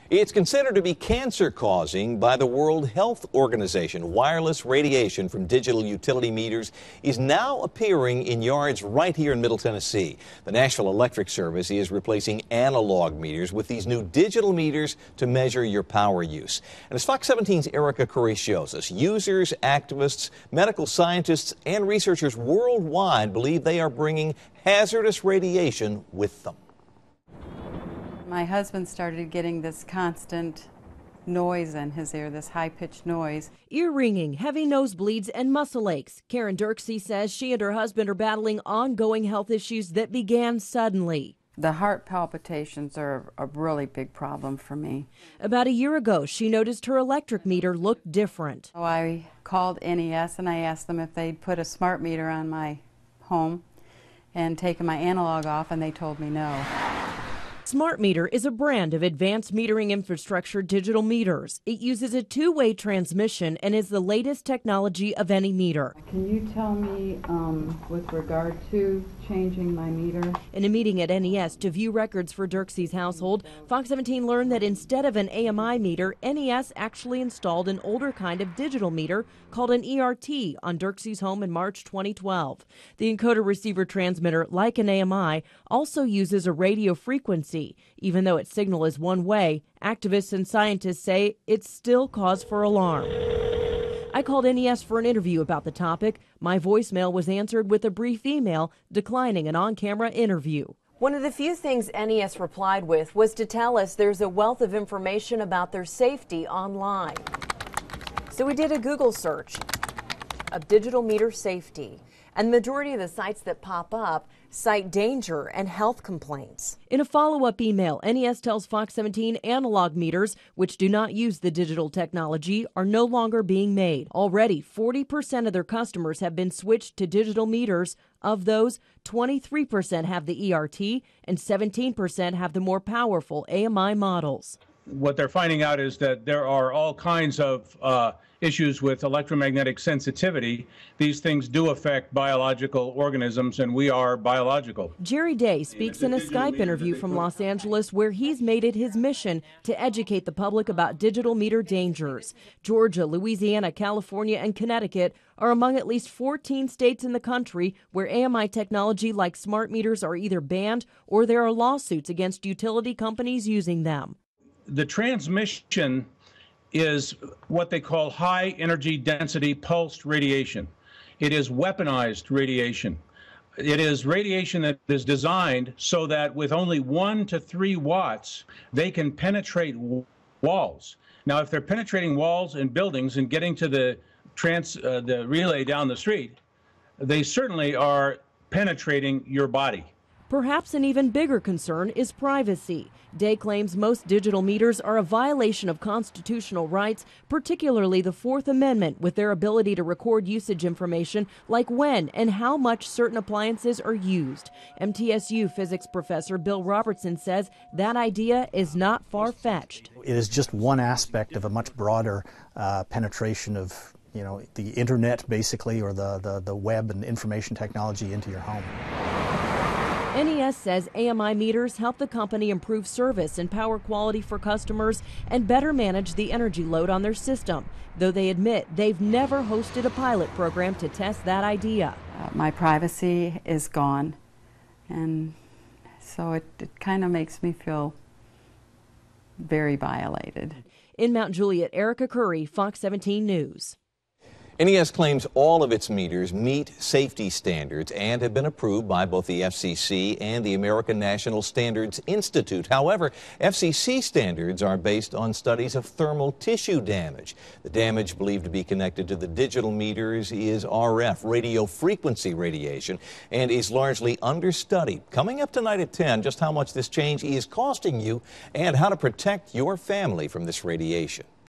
It's considered to be cancer-causing by the World Health Organization. Wireless radiation from digital utility meters is now appearing in yards right here in Middle Tennessee. The Nashville Electric Service is replacing analog meters with these new digital meters to measure your power use. And as Fox 17's Erika Kurre shows us, users, activists, medical scientists, and researchers worldwide believe they are bringing hazardous radiation with them. My husband started getting this constant noise in his ear, this high-pitched noise. Ear ringing, heavy nosebleeds, and muscle aches. Karen Dirkse says she and her husband are battling ongoing health issues that began suddenly. The heart palpitations are a really big problem for me. About a year ago, she noticed her electric meter looked different. So I called NES and I asked them if they'd put a smart meter on my home and taken my analog off, and they told me no. Smart Meter is a brand of advanced metering infrastructure digital meters. It uses a two-way transmission and is the latest technology of any meter. Can you tell me with regard to changing my meter? In a meeting at NES to view records for Dirkse's household, Fox 17 learned that instead of an AMI meter, NES actually installed an older kind of digital meter called an ERT on Dirkse's home in March 2012. The encoder-receiver transmitter, like an AMI, also uses a radio frequency. Even though its signal is one way, activists and scientists say it's still cause for alarm. I called NES for an interview about the topic. My voicemail was answered with a brief email declining an on-camera interview. One of the few things NES replied with was to tell us there's a wealth of information about their safety online. So we did a Google search of digital meter safety, and the majority of the sites that pop up cite danger and health complaints. In a follow-up email, NES tells Fox 17 analog meters, which do not use the digital technology, are no longer being made. Already, 40% of their customers have been switched to digital meters. Of those, 23% have the ERT and 17% have the more powerful AMI models. What they're finding out is that there are all kinds of issues with electromagnetic sensitivity. These things do affect biological organisms, and we are biological. Jerry Day speaks in a Skype interview from Los Angeles, where he's made it his mission to educate the public about digital meter dangers. Georgia, Louisiana, California, and Connecticut are among at least 14 states in the country where AMI technology like smart meters are either banned or there are lawsuits against utility companies using them. The transmission is what they call high energy density pulsed radiation. It is weaponized radiation. It is radiation that is designed so that with only 1 to 3 watts, they can penetrate walls. Now, if they're penetrating walls and buildings and getting to the relay down the street, they certainly are penetrating your body. Perhaps an even bigger concern is privacy. Day claims most digital meters are a violation of constitutional rights, particularly the Fourth Amendment, with their ability to record usage information like when and how much certain appliances are used. MTSU physics professor Bill Robertson says that idea is not far-fetched. It is just one aspect of a much broader penetration of the internet, basically, or the web and information technology into your home. NES says AMI meters help the company improve service and power quality for customers and better manage the energy load on their system, though they admit they've never hosted a pilot program to test that idea. My privacy is gone, and so it kind of makes me feel very violated. In Mount Juliet, Erika Kurre, Fox 17 News. NES claims all of its meters meet safety standards and have been approved by both the FCC and the American National Standards Institute. However, FCC standards are based on studies of thermal tissue damage. The damage believed to be connected to the digital meters is RF, radio frequency radiation, and is largely understudied. Coming up tonight at 10, just how much this change is costing you and how to protect your family from this radiation.